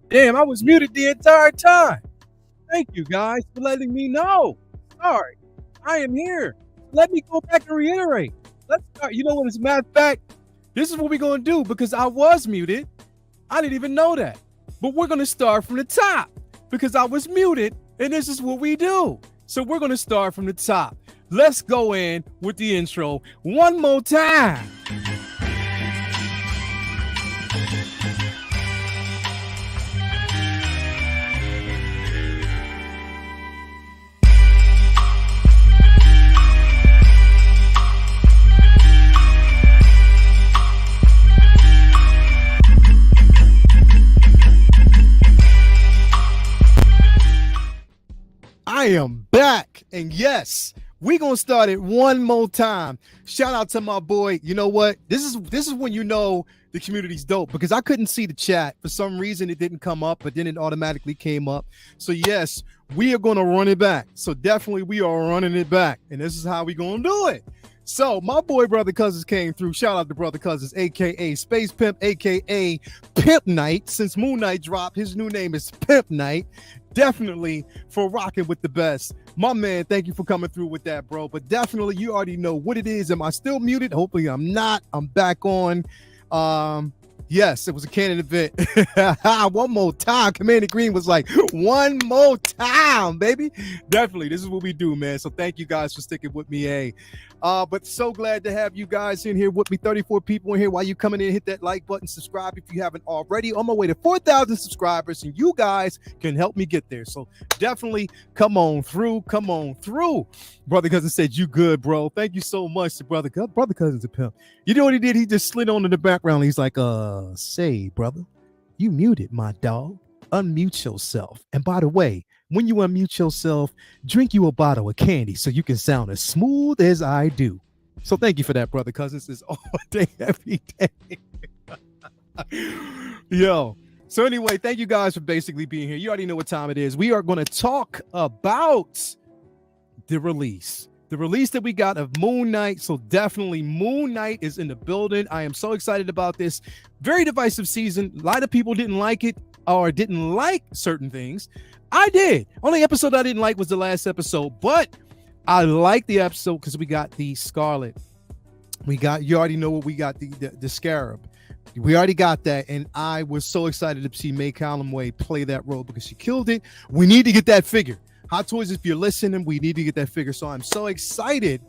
Damn, I was muted the entire time. Thank you guys for letting me know. Sorry, I am here. Let me go back and reiterate. Let's start. You know what? As a matter of fact, this is what we're going to do because I was muted. I didn't even know that. But we're going to start from the top because I was muted, and this is what we do. So we're going to start from the top. Let's go in with the intro one more time. I am back, and yes, we're gonna start it one more time. Shout out to my boy. You know what? This is when you know the community's dope because I couldn't see the chat for some reason. It didn't come up, but then it automatically came up. So yes, we are gonna run it back. So definitely we are running it back, and this is how we gonna do it. So my boy Brother Cousins came through. Shout out to Brother Cousins, aka Space Pimp, aka Pimp Knight. Since Moon Knight dropped, his new name is Pimp Knight. Definitely for rocking with the best. My man, thank you for coming through with that, bro. But definitely, you already know what it is. Am I still muted? Hopefully I'm not. I'm back on. Yes, it was a canon event. One more time. Commander Green was like, one more time, baby. Definitely, this is what we do, man. So thank you guys for sticking with me, but so glad to have you guys in here with me. 34 people in here. While you coming in, hit that like button, subscribe if you haven't already. On my way to 4,000 subscribers, and you guys can help me get there. So definitely come on through. Come on through. Brother Cousin said, you good, bro. Thank you so much to Brother Cousin's a pimp. You know what he did? He just slid on in the background. He's like, say, brother, you muted, my dog. Unmute yourself. And by the way, when you unmute yourself, drink you a bottle of candy so you can sound as smooth as I do. So thank you for that, Brother Cousins. It's all day, every day. Yo. So anyway, thank you guys for basically being here. You already know what time it is. We are going to talk about the release that we got of Moon Knight. So definitely Moon Knight is in the building. I am so excited about this. Very divisive season. A lot of people didn't like it or didn't like certain things. I did. Only episode I didn't like was the last episode, but I like the episode because we got the Scarlet. You already know what we got, the Scarab. We already got that, and I was so excited to see May Callumway play that role because she killed it. We need to get that figure. Hot Toys, if you're listening, we need to get that figure. So I'm so excited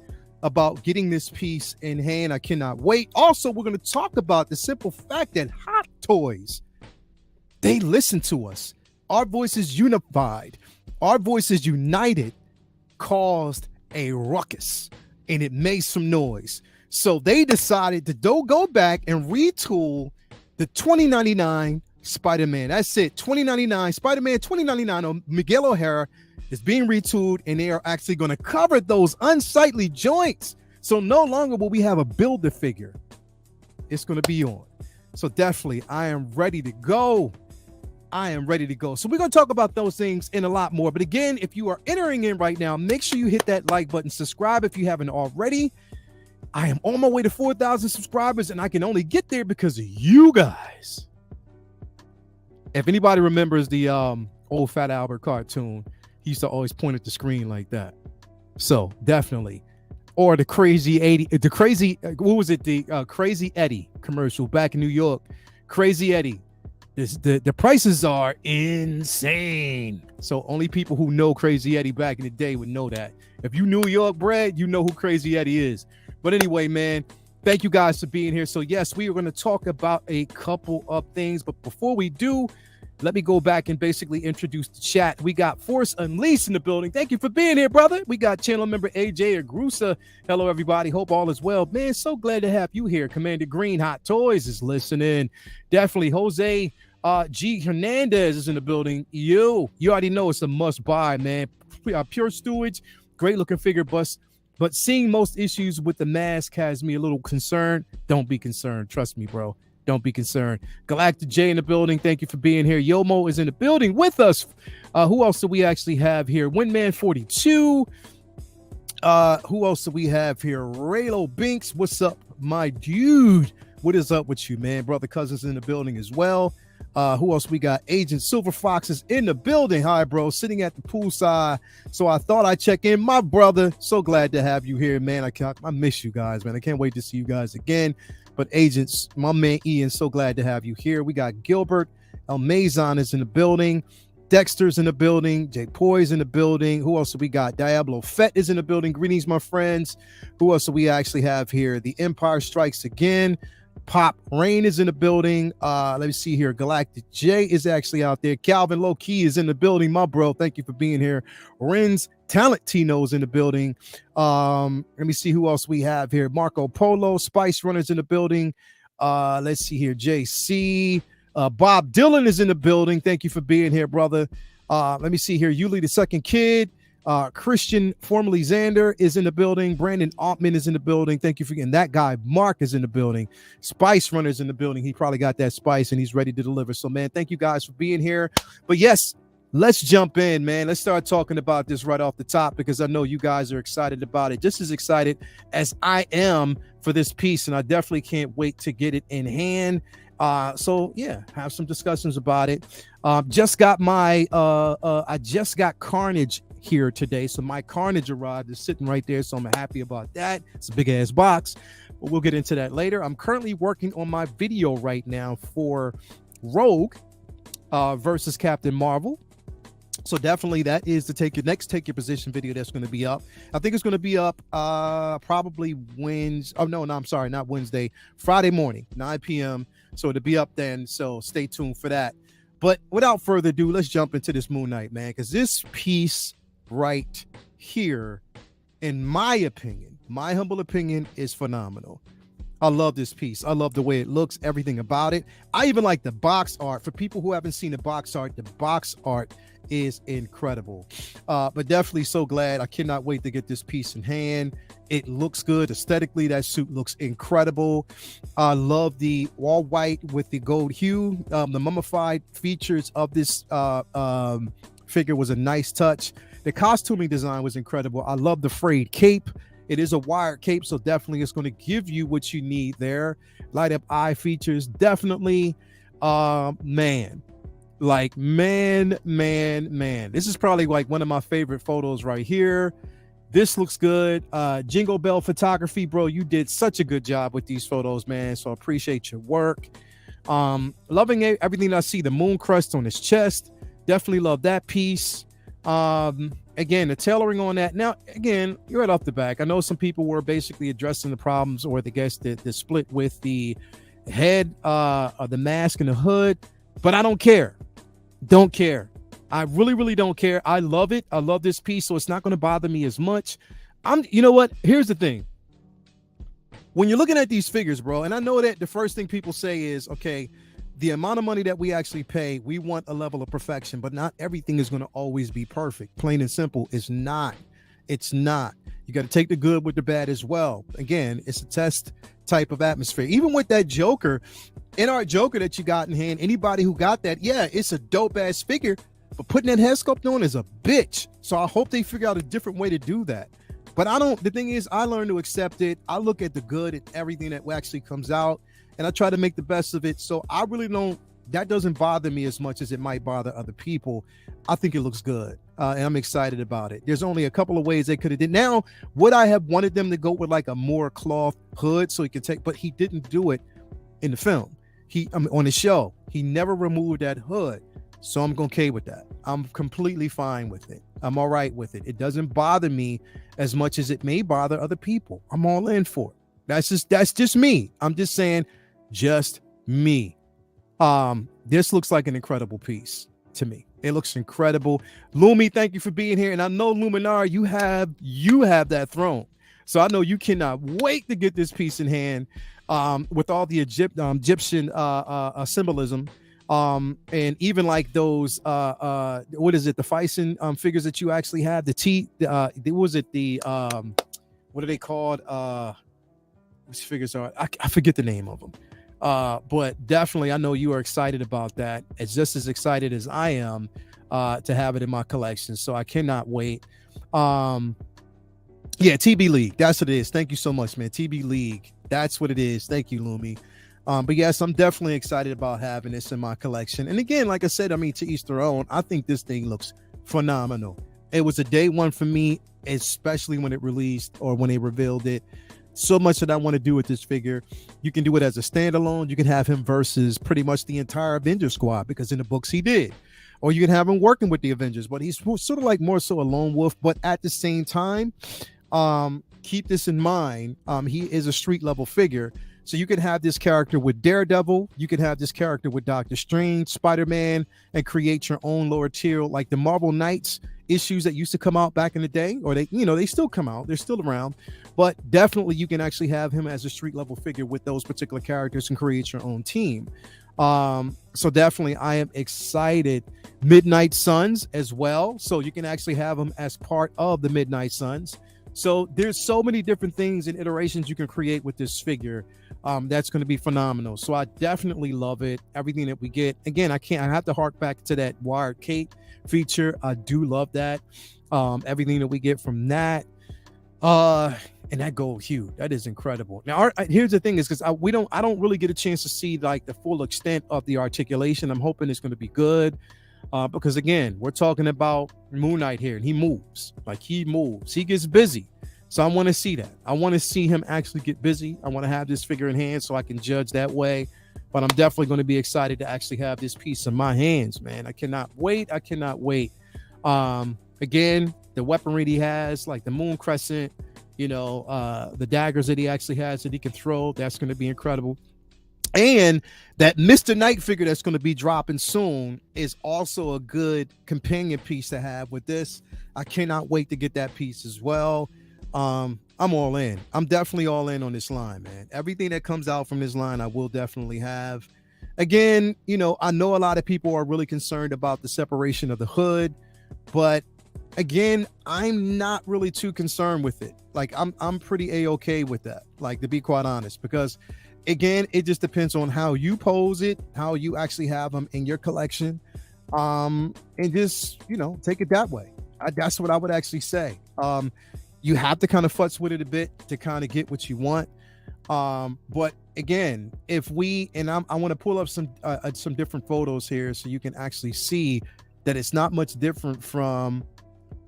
about getting this piece in hand. I cannot wait. Also, we're going to talk about the simple fact that Hot Toys, they listen to us. Our voices unified, our voices united caused a ruckus, and it made some noise. So they decided to go back and retool the 2099 Spider-Man. That's it, 2099 Spider-Man 2099 on Miguel O'Hara is being retooled, and they are actually going to cover those unsightly joints. So no longer will we have a builder figure. It's going to be on. So definitely, I am ready to go. So we're going to talk about those things and a lot more. But again, if you are entering in right now, make sure you hit that like button, subscribe if you haven't already. I am on my way to 4,000 subscribers, and I can only get there because of you guys. If anybody remembers the old Fat Albert cartoon, he used to always point at the screen like that. So definitely. Or the Crazy Eddie commercial back in New York. Crazy Eddie. The prices are insane. So only people who know Crazy Eddie back in the day would know that. If you New York bred, you know who Crazy Eddie is. But anyway, man, thank you guys for being here. So yes, we are going to talk about a couple of things. But before we do, let me go back and basically introduce the chat. We got Force Unleashed in the building. Thank you for being here, brother. We got channel member AJ Agrusa. Hello, everybody. Hope all is well. Man, so glad to have you here. Commander Green Hot Toys is listening. Definitely. Jose G. Hernandez is in the building. You already know it's a must buy, man. Pure Stewage, great looking figure, but seeing most issues with the mask has me a little concerned. Don't be concerned. Trust me, bro. Don't be concerned. Galactic J in the building. Thank you for being here. Yomo is in the building with us. Who else do we actually have here? Windman 42. Who else do we have here? Raylo Binks. What's up, my dude? What is up with you, man? Brother Cousins in the building as well. Who else we got? Agent Silver Fox is in the building. Hi, bro. Sitting at the poolside. So I thought I'd check in. My brother, so glad to have you here, man. I miss you guys, man. I can't wait to see you guys again. But agents, my man Ian, so glad to have you here. We got Gilbert Almazon is in the building. Dexter's in the building. Jay Poy's in the building. Who else do we got? Diablo Fett is in the building. Greetings, my friends. Who else do we actually have here? The Empire Strikes Again. Pop Rain is in the building. Let me see here. Galactic J is actually out there. Calvin Low Key is in the building. My bro, thank you for being here. Ren's Talent Tino is in the building. Let me see who else we have here. Marco Polo, Spice Runners in the building. Let's see here. JC. Bob Dylan is in the building. Thank you for being here, brother. Let me see here. Yuli the Second Kid. Christian, formerly Xander, is in the building. Brandon Altman is in the building. Thank you for getting that guy. Mark is in the building. Spice Runner's in the building. He probably got that spice and he's ready to deliver. So, man, thank you guys for being here. But yes, let's jump in, man. Let's start talking about this right off the top because I know you guys are excited about it. Just as excited as I am for this piece, and I definitely can't wait to get it in hand. So yeah, have some discussions about it. I just got Carnage here today. So my Carnage arrived, is sitting right there. So I'm happy about that. It's a big ass box, but we'll get into that later. I'm currently working on my video right now for Rogue versus Captain Marvel. So definitely that is the Take Your Position video that's going to be up. I think it's going to be up probably Wednesday. Oh, no, I'm sorry, not Wednesday. Friday morning, 9 p.m. So it'll be up then. So stay tuned for that. But without further ado, let's jump into this Moon Knight, man, because this piece right here, in my opinion, my humble opinion, is phenomenal. I love this piece. I love the way it looks, everything about it. I even like the box art. For people who haven't seen the box art is incredible. But definitely so glad. I cannot wait to get this piece in hand. It looks good. Aesthetically, that suit looks incredible. I love the all white with the gold hue. The mummified features of this figure was a nice touch. The costuming design was incredible. I love the frayed cape. It is a wired cape, so definitely it's going to give you what you need there. Light up eye features, definitely. Man. This is probably like one of my favorite photos right here. This looks good. Jingle Bell Photography, bro, you did such a good job with these photos, man. So I appreciate your work. Loving everything I see. The moon crest on his chest. Definitely love that piece. again, the tailoring on that. Now, again, you're right off the back. I know some people were basically addressing the problems or the guess the split with the head, the mask and the hood, but I don't care. Don't care. I really, really don't care. I love it. I love this piece, so it's not going to bother me as much. You know what? Here's the thing. When you're looking at these figures, bro, and I know that the first thing people say is, okay, the amount of money that we actually pay, we want a level of perfection, but not everything is going to always be perfect. Plain and simple, it's not. It's not. You got to take the good with the bad as well. Again, it's a test type of atmosphere. Even with that Joker, in our Joker that you got in hand, anybody who got that, yeah, it's a dope ass figure, but putting that head sculpt on is a bitch. So I hope they figure out a different way to do that. But the thing is, I learned to accept it. I look at the good at everything that actually comes out, and I try to make the best of it. So I really don't, that doesn't bother me as much as it might bother other people. I think it looks good, and I'm excited about it. There's only a couple of ways they could have did. Now, would I have wanted them to go with like a more cloth hood so he could take, but he didn't do it in the film. On the show, he never removed that hood. So I'm okay with that. I'm completely fine with it. I'm all right with it. It doesn't bother me as much as it may bother other people. I'm all in for it. That's just me. I'm just saying, just me. This looks like an incredible piece to me. It looks incredible. Lumi, thank you for being here. And I know, Luminar, you have that throne. So I know you cannot wait to get this piece in hand, with all the Egyptian symbolism. And even like those what is it, the Phison figures that you actually have, what are they called, which figures are, I forget the name of them, but definitely I know you are excited about that. It's just as excited as I am to have it in my collection, so I cannot wait. Yeah, TB League, that's what it is. Thank you so much, man. TB League, that's what it is. Thank you, Lumi. But yes, I'm definitely excited about having this in my collection. And again, like I said, I mean, to each their own. I think this thing looks phenomenal. It was a day one for me, especially when it released or when they revealed it. So much that I want to do with this figure. You can do it as a standalone. You can have him versus pretty much the entire Avengers squad, because in the books he did. Or you can have him working with the Avengers, but he's sort of like more so a lone wolf. But at the same time, keep this in mind. He is a street level figure. So you can have this character with Daredevil, you can have this character with Doctor Strange, Spider-Man, and create your own lower tier, like the Marvel Knights issues that used to come out back in the day, or they still come out, they're still around, but definitely you can actually have him as a street level figure with those particular characters and create your own team. So definitely I am excited. Midnight Suns as well, so you can actually have them as part of the Midnight Suns. So there's so many different things and iterations you can create with this figure. That's going to be phenomenal. So I definitely love it. Everything that we get. Again, I have to hark back to that Wired Kate feature. I do love that. Everything that we get from that. And that gold hue, that is incredible. Now, here's the thing is, because I don't really get a chance to see like the full extent of the articulation. I'm hoping it's going to be good. Because again, we're talking about Moon Knight here, and he moves. He gets busy. So I want to see that. I want to see him actually get busy. I want to have this figure in hand so I can judge that way. But I'm definitely going to be excited to actually have this piece in my hands, man. I cannot wait. Again, the weaponry he has, like the Moon Crescent, the daggers that he actually has that he can throw, that's going to be incredible. And that Mr. Knight figure that's going to be dropping soon is also a good companion piece to have with this. I cannot wait to get that piece as well. I'm all in. I'm definitely all in on this line, man. Everything that comes out from this line, I will definitely have. Again, I know a lot of people are really concerned about the separation of the hood, but again, I'm not really too concerned with it. Like I'm pretty A-okay with that, like, to be quite honest, because again, it just depends on how you pose it, how you actually have them in your collection, and just take it that way. That's what I would actually say. You have to kind of futz with it a bit to kind of get what you want. But again, I want to pull up some different photos here so you can actually see that it's not much different from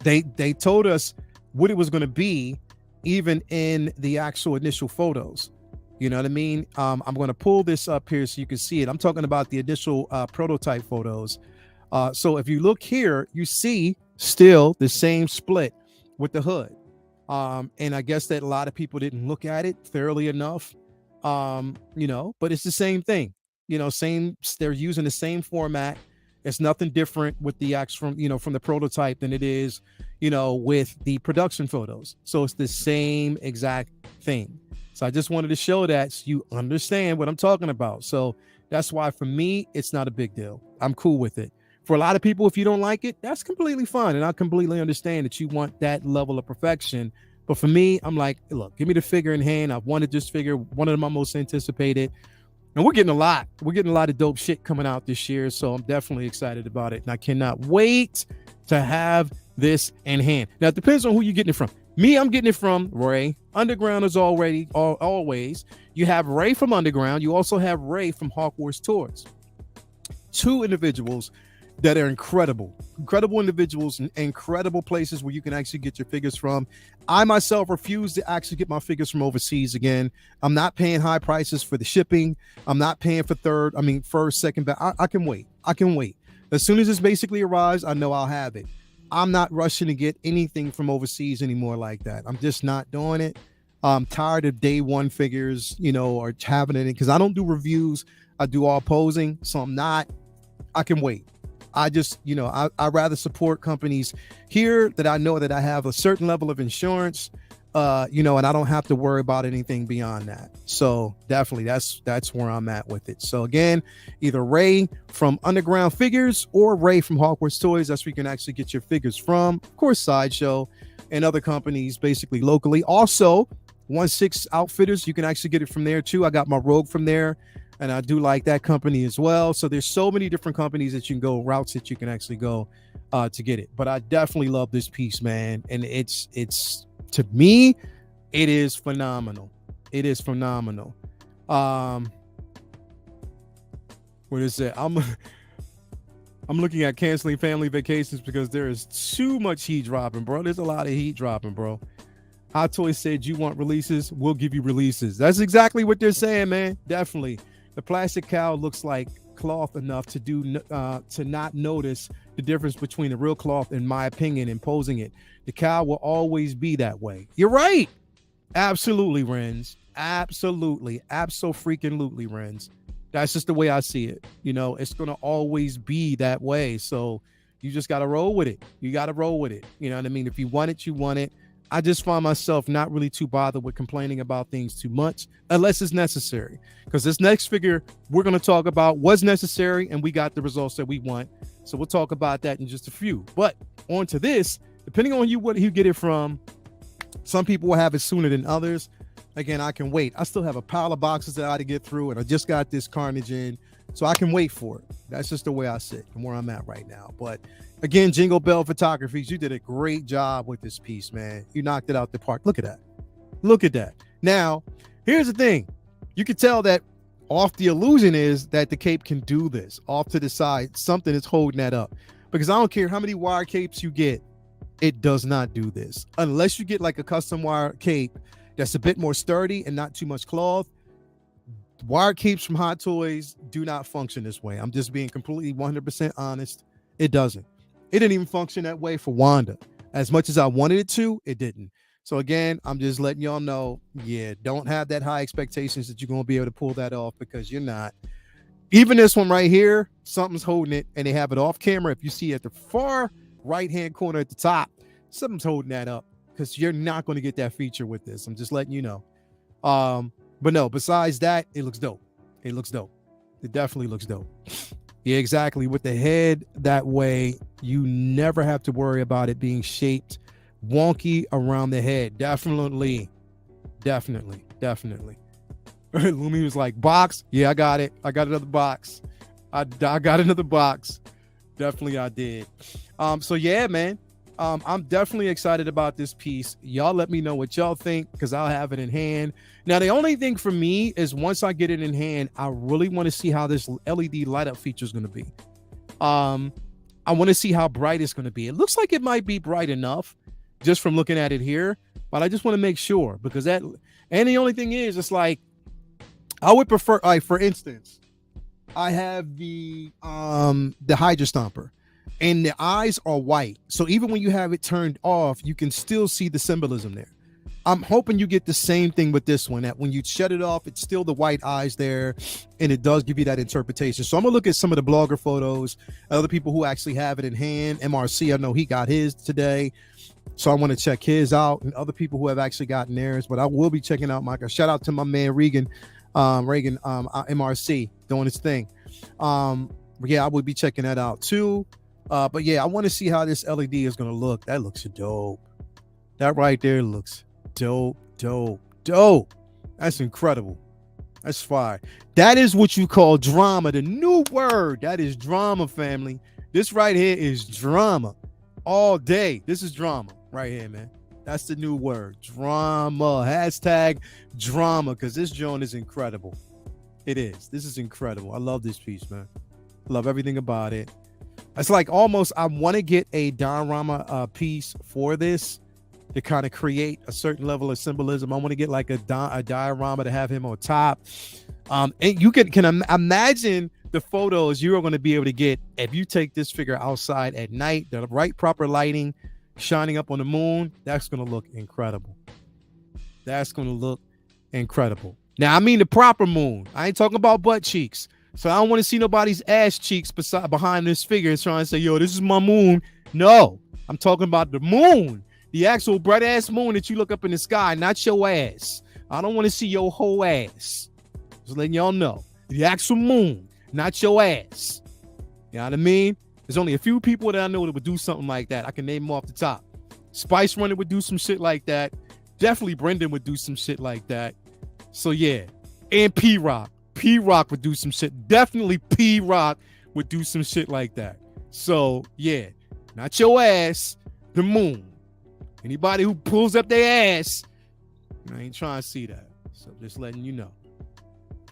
they told us what it was going to be even in the actual initial photos. You know what I mean? I'm going to pull this up here so you can see it. I'm talking about the initial prototype photos. So if you look here, you see Still the same split with the hood. And I guess that a lot of people didn't look at it thoroughly enough. But it's the same thing. Same. They're using the same format. It's nothing different with the X from the prototype than it is, with the production photos. So it's the same exact thing. So I just wanted to show that so you understand what I'm talking about. So that's why for me, it's not a big deal. I'm cool with it. For a lot of people, if you don't like it, that's completely fine. And I completely understand that you want that level of perfection. But for me, I'm like, look, give me the figure in hand. I've wanted this figure, one of my most anticipated. And we're getting a lot. We're getting a lot of dope shit coming out this year. So I'm definitely excited about it. And I cannot wait to have this in hand. Now, it depends on who you're getting it from. Me, I'm getting it from Ray. Underground is always. You have Ray from Underground. You also have Ray from Hawkwarts Tours. Two individuals that are incredible individuals and incredible places where you can actually get your figures from. I myself refuse to actually get my figures from overseas again. I'm not paying high prices for the shipping. I'm not paying for first, second. I can wait. As soon as this basically arrives, I know I'll have it. I'm not rushing to get anything from overseas anymore like that. I'm just not doing it. I'm tired of day one figures, or having it because I don't do reviews. I do all posing. So I can wait. I just, I rather support companies here that I know that I have a certain level of insurance, and I don't have to worry about anything beyond that. So definitely that's where I'm at with it. So again, either Ray from Underground Figures or Ray from Hawkwarts Toys. That's where you can actually get your figures from. Of course, Sideshow and other companies basically locally. Also, 1/6 Outfitters, you can actually get it from there too. I got my Rogue from there. And I do like that company as well. So there's so many different companies that you can go, routes that you can actually go to get it. But I definitely love this piece, man. And it's to me, it is phenomenal. It is phenomenal. What is it? I'm looking at canceling family vacations because there is too much heat dropping, bro. There's a lot of heat dropping, bro. Hot Toys said, you want releases? We'll give you releases. That's exactly what they're saying, man. Definitely. The plastic cow looks like cloth enough to not notice the difference between the real cloth, in my opinion, and posing it. The cow will always be that way. You're right. Absolutely, Renz. Absolutely. Abso-freaking-lutely, Renz. That's just the way I see it. It's going to always be that way. So you just got to roll with it. You got to roll with it. You know what I mean? If you want it, you want it. I just find myself not really too bothered with complaining about things too much unless it's necessary. Because this next figure we're going to talk about was necessary and we got the results that we want. So we'll talk about that in just a few. But on to this, depending on what you get it from, some people will have it sooner than others. Again, I can wait. I still have a pile of boxes that I got to get through, and I just got this Carnage in. So I can wait for it. That's just the way I sit and where I'm at right now. But again, Jingle Bell Photographies, you did a great job with this piece, man. You knocked it out the park. Look at that. Look at that. Now, here's the thing. You can tell that off the illusion is that the cape can do this. Off to the side, something is holding that up. Because I don't care how many wire capes you get, it does not do this. Unless you get like a custom wire cape that's a bit more sturdy and not too much cloth. Wire capes from Hot Toys do not function this way. I'm just being completely 100% honest. It doesn't. It didn't even function that way for Wanda. As much as I wanted it to, it didn't. So again, I'm just letting y'all know, don't have that high expectations that you're going to be able to pull that off, because you're not. Even this one right here, something's holding it, and they have it off camera. If you see at the far right-hand corner at the top, something's holding that up, because you're not going to get that feature with this. I'm just letting you know. But no, besides that, it looks dope. It looks dope. It definitely looks dope. Yeah, exactly. With the head that way, you never have to worry about it being shaped wonky around the head. Definitely. Lumi was like, box? Yeah, I got it. I got another box. I got another box. Definitely I did. So yeah, man. I'm definitely excited about this piece. Y'all let me know what y'all think, because I'll have it in hand. Now, the only thing for me is once I get it in hand, I really want to see how this LED light up feature is going to be. I want to see how bright it's going to be. It looks like it might be bright enough just from looking at it here, but I just want to make sure, because that, and the only thing is, it's like, I would prefer, like, for instance, I have the Hydra Stomper. and the eyes are white. So even when you have it turned off, you can still see the symbolism there. I'm hoping you get the same thing with this one, that when you shut it off, it's still the white eyes there, and it does give you that interpretation. So I'm gonna look at some of the blogger photos, other people who actually have it in hand. MRC, I know he got his today, so I want to check his out, and other people who have actually gotten theirs. But I will be checking out my. Shout out to my man Regan, MRC doing his thing. Yeah, I would be checking that out too. But yeah, I want to see how this LED is gonna look. That looks dope. That right there looks dope. That's incredible. That's fire. That is what you call drama. The new word. That is drama, family. This right here is drama all day. This is drama right here, man. That's the new word. Drama. Hashtag drama, because this joint is incredible. It is. This is incredible. I love this piece, man. I love everything about it. It's like almost I want to get a diorama piece for this to kind of create a certain level of symbolism. I want to get like a diorama to have him on top. And you can imagine the photos you're going to be able to get if you take this figure outside at night, the right proper lighting, shining up on the moon. That's going to look incredible. That's going to look incredible. Now, I mean the proper moon. I ain't talking about butt cheeks. So I don't want to see nobody's ass cheeks behind this figure trying to say, yo, this is my moon. No, I'm talking about the moon. The actual bright ass moon that you look up in the sky, not your ass. I don't want to see your whole ass. Just letting y'all know. The actual moon, not your ass. You know what I mean? There's only a few people that I know that would do something like that. I can name them off the top. Spice Runner would do some shit like that. Definitely Brendan would do some shit like that. So yeah. And P-Rock. P-Rock would do some shit. Definitely P-Rock would do some shit like that. So yeah. Not your ass. The moon. Anybody who pulls up their ass, I ain't trying to see that. So just letting you know.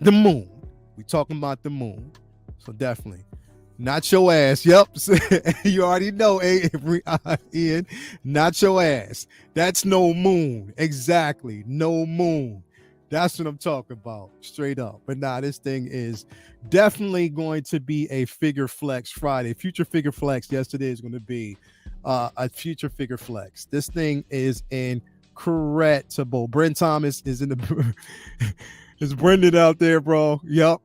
The moon. We talking about the moon. So definitely. Not your ass. Yep. You already know, Ian. Not your ass. That's no moon. Exactly. No moon. That's what I'm talking about. Straight up. But nah, this thing is definitely going to be a Figure Flex Friday. Future Figure Flex. Yesterday is going to be a future Figure Flex. This thing is incredible. Brent Thomas is in the is Brendan out there, bro. Yep.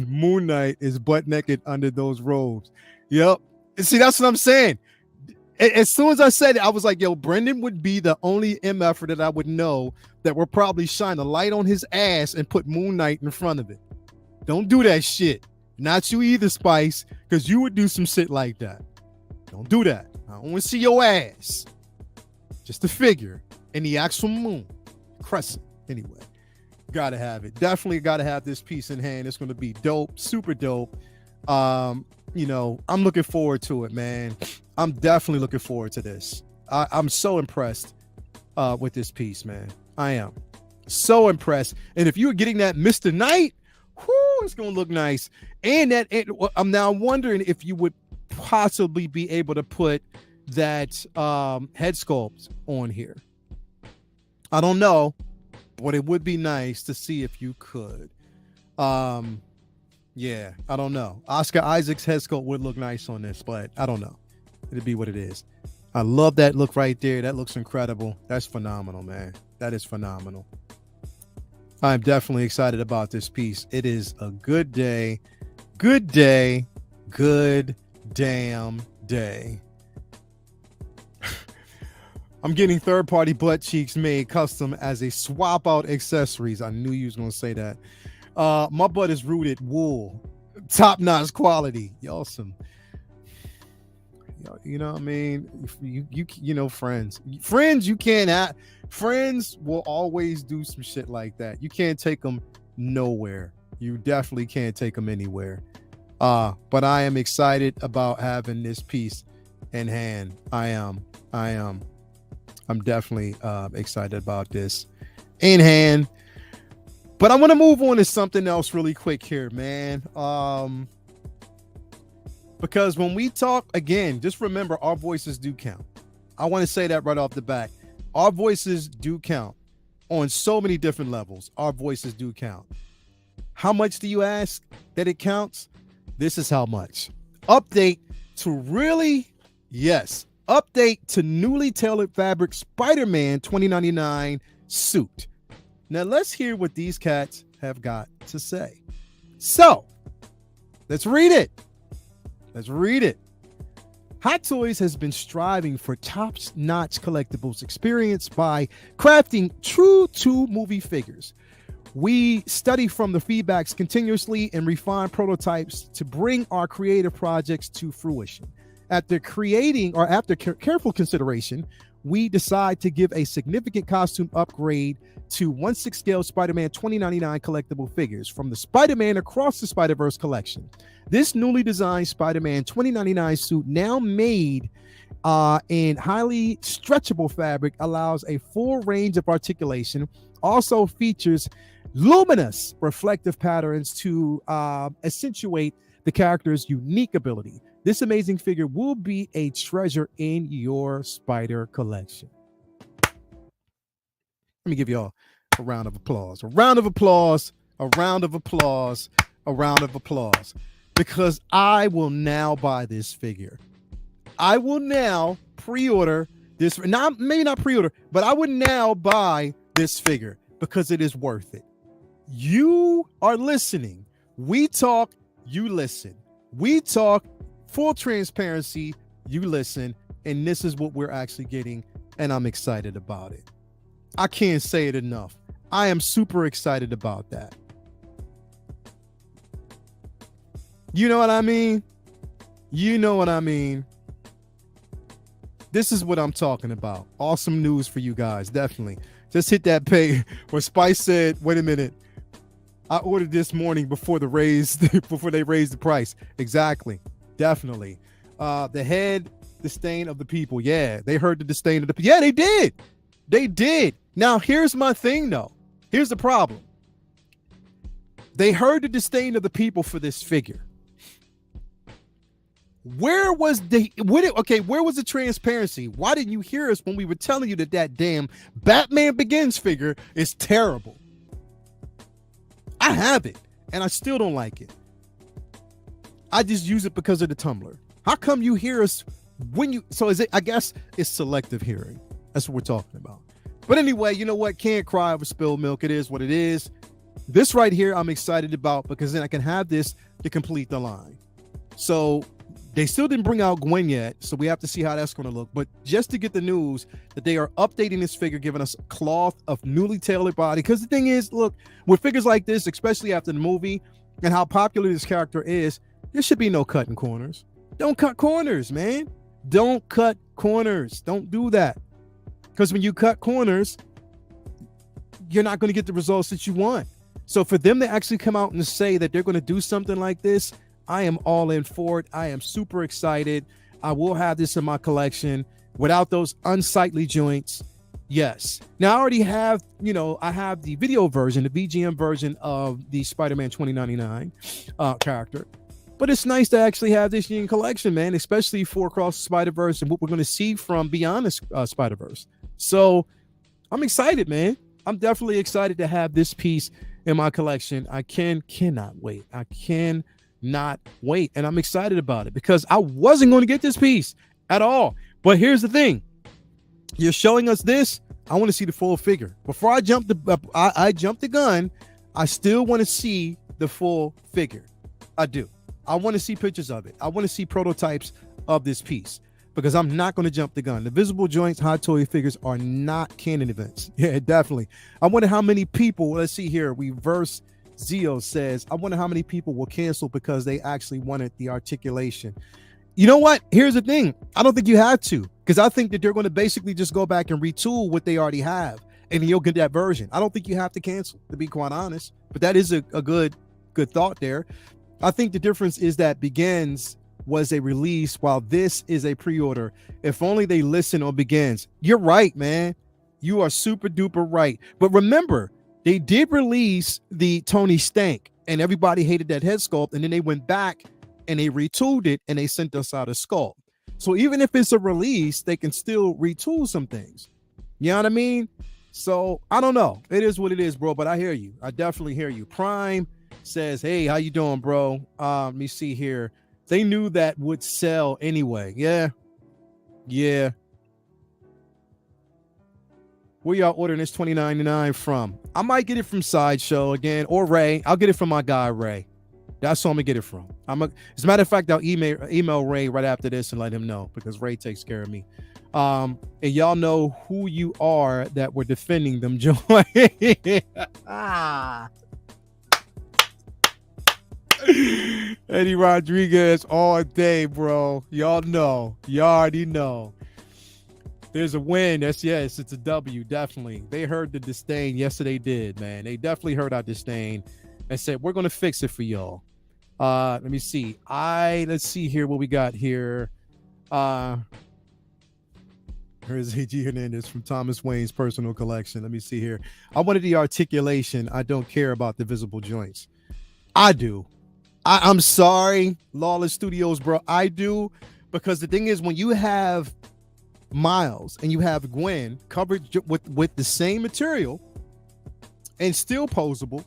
Moon Knight is butt naked under those robes. Yep. And see, that's what I'm saying. As soon as I said it, I was like, yo, Brendan would be the only MFer that I would know that will probably shine a light on his ass and put Moon Knight in front of it. Don't do that shit. Not you either, Spice, because you would do some shit like that. Don't do that. I don't want to see your ass. Just a figure in the actual moon. Crescent. Anyway, gotta have it. Definitely gotta have this piece in hand. It's going to be dope. Super dope. You know, I'm looking forward to it, man. I'm definitely looking forward to this. I'm so impressed with this piece, man. I am so impressed. And if you were getting that Mr. Knight, whoo, it's going to look nice. And I'm now wondering if you would possibly be able to put that head sculpt on here. I don't know, but it would be nice to see if you could. Yeah, I don't know. Oscar Isaac's head sculpt would look nice on this, but I don't know. It'd be what it is. I love that look right there. That looks incredible. That's phenomenal, man. That is phenomenal. I'm definitely excited about this piece. It is a good day. Good day. Good damn day. I'm getting third-party butt cheeks made custom as a swap-out accessories. I knew you was going to say that. My butt is rooted wool. Top-notch quality. Y'all some... You know what I mean? You know, friends, you can't have, friends will always do some shit like that. You can't take them nowhere. You definitely can't take them anywhere. But I am excited about having this piece in hand. I'm definitely excited about this in hand. But I want to move on to something else really quick here, man. Because when we talk, again, just remember our voices do count. I want to say that right off the bat. Our voices do count on so many different levels. Our voices do count. How much do you ask that it counts? This is how much. Update to really, yes, update to newly tailored fabric Spider-Man 2099 suit. Now let's hear what these cats have got to say. So let's read it. Let's read it. Hot Toys has been striving for top-notch collectibles experience by crafting true to movie figures. We study from the feedbacks continuously and refine prototypes to bring our creative projects to fruition. After careful consideration, we decide to give a significant costume upgrade to 1/6 scale Spider-Man 2099 collectible figures from the Spider-Man Across the Spider-Verse collection. This newly designed Spider-Man 2099 suit, now made in highly stretchable fabric, allows a full range of articulation. Also features luminous reflective patterns to accentuate the character's unique ability. This amazing figure will be a treasure in your Spider collection. Let me give y'all a round of applause. A round of applause. A round of applause. A round of applause. Because I will now buy this figure. I will now pre-order this. Maybe not pre-order, but I would now buy this figure because it is worth it. You are listening. We talk, you listen. We talk, full transparency, you listen. And this is what we're actually getting. And I'm excited about it. I can't say it enough. I am super excited about that. You know what I mean? You know what I mean? This is what I'm talking about. Awesome news for you guys, definitely. Just hit that pay where Spice said, wait a minute, I ordered this morning before they raised the price. Exactly. Definitely. The head disdain of the people. Yeah, they heard the disdain of the people. Yeah, they did. They did. Now, here's my thing, though. Here's the problem. They heard the disdain of the people for this figure. Where was the transparency? Why didn't you hear us when we were telling you that damn Batman Begins figure is terrible? I have it, and I still don't like it. I just use it because of the Tumblr. How come you hear us when you... So is it... I guess it's selective hearing. That's what we're talking about. But anyway, you know what? Can't cry over spilled milk. It is what it is. This right here I'm excited about because then I can have this to complete the line. So... They still didn't bring out Gwen yet, so we have to see how that's going to look. But just to get the news that they are updating this figure, giving us a cloth of newly tailored body. Because the thing is, look, with figures like this, especially after the movie and how popular this character is, there should be no cutting corners. Don't cut corners, man. Don't cut corners. Don't do that. Because when you cut corners, you're not going to get the results that you want. So for them to actually come out and say that they're going to do something like this, I am all in for it. I am super excited. I will have this in my collection without those unsightly joints. Yes. Now I already have, I have the video version, the VGM version of the Spider-Man 2099 character. But it's nice to actually have this in collection, man, especially for Across the Spider-Verse and what we're going to see from Beyond the Spider-Verse. So I'm excited, man. I'm definitely excited to have this piece in my collection. I cannot wait. I cannot wait. And I'm excited about it because I wasn't going to get this piece at all. But here's the thing. You're showing us this. I want to see the full figure. Before I jump the gun, I still want to see the full figure. I do. I want to see pictures of it. I want to see prototypes of this piece because I'm not going to jump the gun. The visible joints Hot Toy figures are not canon events. Yeah, definitely. I wonder how many people, let's see here, Reverse Zio says, I wonder how many people will cancel because they actually wanted the articulation. You know what? Here's the thing. I don't think you have to because I think that they're going to basically just go back and retool what they already have and you'll get that version. I don't think you have to cancel, to be quite honest, but that is a good thought there. I think the difference is that Begins was a release while this is a pre-order. If only they listen on Begins. You're right, man. You are super duper right. But remember, they did release the Tony Stank and everybody hated that head sculpt. And then they went back and they retooled it and they sent us out a sculpt. So even if it's a release, they can still retool some things. You know what I mean? So I don't know. It is what it is, bro. But I hear you. I definitely hear you. Prime says, hey, how you doing, bro? Let me see here. They knew that would sell anyway. Yeah. Yeah. Where y'all ordering this $20.99 from? I might get it from Sideshow again or Ray. I'll get it from my guy Ray. That's who I'm gonna get it from. As a matter of fact, I'll email Ray right after this and let him know because Ray takes care of me. And y'all know who you are that we're defending them, Joy. Eddie Rodriguez all day, bro. Y'all know. Y'all already know. There's a win. Yes, it's a W, definitely. They heard the disdain. Yes, they did, man. They definitely heard our disdain and said, we're going to fix it for y'all. Let me see. Let's see here what we got here. Here's A.G. Hernandez from Thomas Wayne's personal collection. Let me see here. I wanted the articulation. I don't care about the visible joints. I do. I'm sorry, Lawless Studios, bro. I do, because the thing is, when you have Miles and you have Gwen covered with the same material and still posable,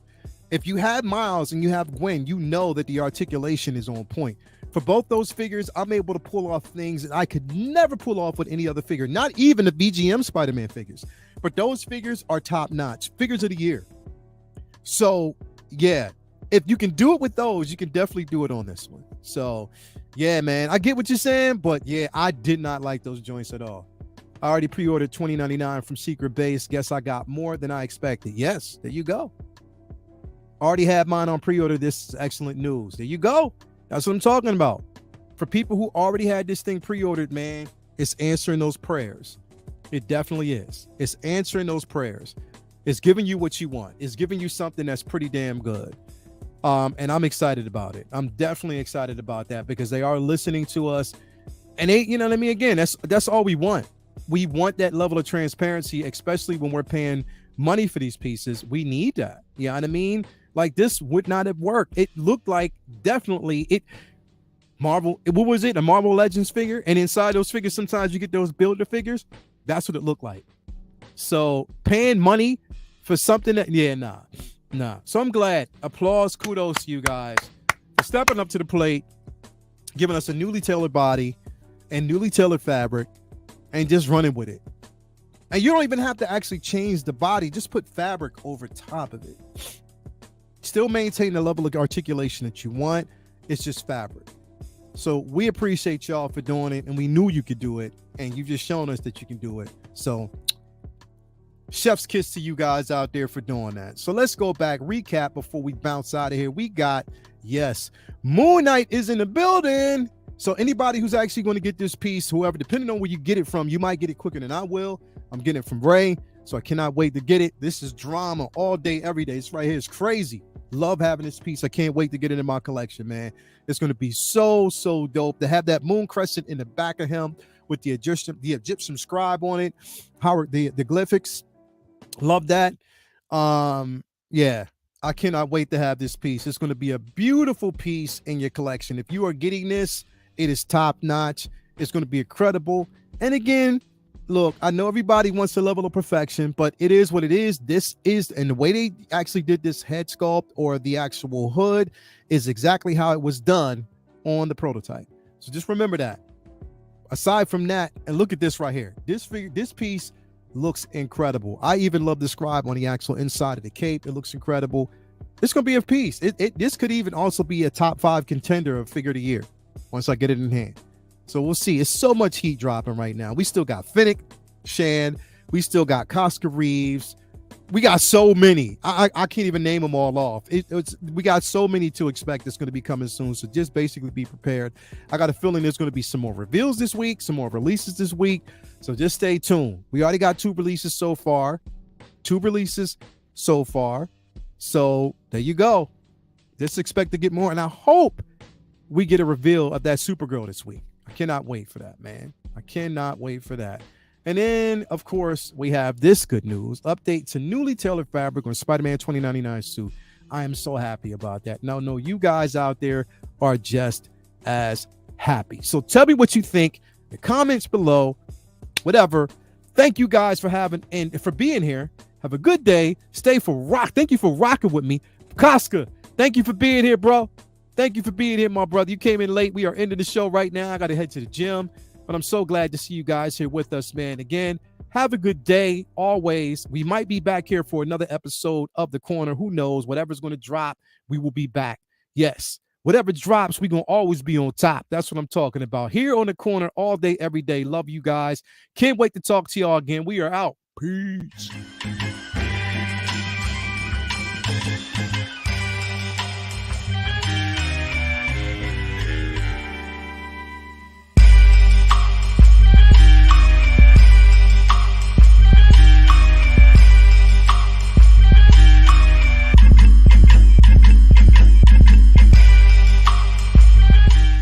if you have Miles and you have Gwen, you know that the articulation is on point. For both those figures, I'm able to pull off things that I could never pull off with any other figure, not even the BGM Spider-Man figures. But those figures are top-notch, figures of the year. So, yeah, if you can do it with those, you can definitely do it on this one. So, yeah, man, I get what you're saying, but yeah, I did not like those joints at all. I already pre-ordered $20.99 from Secret Base. Guess I got more than I expected. Yes, there you go. Already had mine on pre-order. This is excellent news. There you go. That's what I'm talking about. For people who already had this thing pre-ordered, man, it's answering those prayers. It definitely is. It's answering those prayers. It's giving you what you want. It's giving you something that's pretty damn good. And I'm excited about it. I'm definitely excited about that because they are listening to us. And they, you know what I mean? Again, that's all we want. We want that level of transparency, especially when we're paying money for these pieces. We need that. You know what I mean? Like, this would not have worked. It looked like definitely Marvel. What was it? A Marvel Legends figure? And inside those figures, sometimes you get those builder figures. That's what it looked like. So paying money for something that, nah. So I'm glad. Applause, kudos to you guys for stepping up to the plate, giving us a newly tailored body and newly tailored fabric and just running with it. And you don't even have to actually change the body. Just put fabric over top of it. Still maintain the level of articulation that you want. It's just fabric. So we appreciate y'all for doing it, and we knew you could do it, and you've just shown us that you can do it. So chef's kiss to you guys out there for doing that. So let's go back, recap before we bounce out of here. We got, yes, Moon Knight is in the building. So anybody who's actually going to get this piece, whoever, depending on where you get it from, you might get it quicker than I will. I'm getting it from Ray, so I cannot wait to get it. This is drama all day, every day. It's right here. It's crazy. Love having this piece. I can't wait to get it in my collection, man. It's going to be so dope to have that moon crescent in the back of him with the Egyptian scribe on it. Howard, the glyphics. Love that. Yeah, I cannot wait to have this piece. It's going to be a beautiful piece in your collection. If you are getting this, it is top notch. It's going to be incredible. And again, look, I know everybody wants a level of perfection, but it is what it is. This is, and the way they actually did this head sculpt or the actual hood is exactly how it was done on the prototype. So just remember that. Aside from that, and look at this right here. This piece looks incredible. I even love the scribe on the actual inside of the cape. It looks incredible. It's going to be a piece. This could even also be a top 5 contender of figure of the year once I get it in hand. So we'll see. It's so much heat dropping right now. We still got Finnick, Shan. We still got Koska Reeves. We got so many. I can't even name them all off. We got so many to expect that's going to be coming soon. So just basically be prepared. I got a feeling there's going to be some more reveals this week, some more releases this week. So just stay tuned. We already got 2 releases so far. So there you go. Just expect to get more. And I hope we get a reveal of that Supergirl this week. I cannot wait for that, man. I cannot wait for that. And then, of course, we have this good news. Update to newly tailored fabric on Spider-Man 2099 suit. I am so happy about that. Now, no, you guys out there are just as happy. So tell me what you think in the comments below. Whatever. Thank you guys for having and for being here. Have a good day. Stay for rock. Thank you for rocking with me. Koska, thank you for being here, bro. thank you for being here, my brother. You came in late. We are ending the show right now. I got to head to the gym, but I'm so glad to see you guys here with us, man. Again, have a good day always. We might be back here for another episode of The Corner. Who knows? Whatever's going to drop, we will be back. Yes, whatever drops, we're going to always be on top. That's what I'm talking about. Here on The Corner all day, every day. Love you guys. Can't wait to talk to y'all again. We are out. Peace.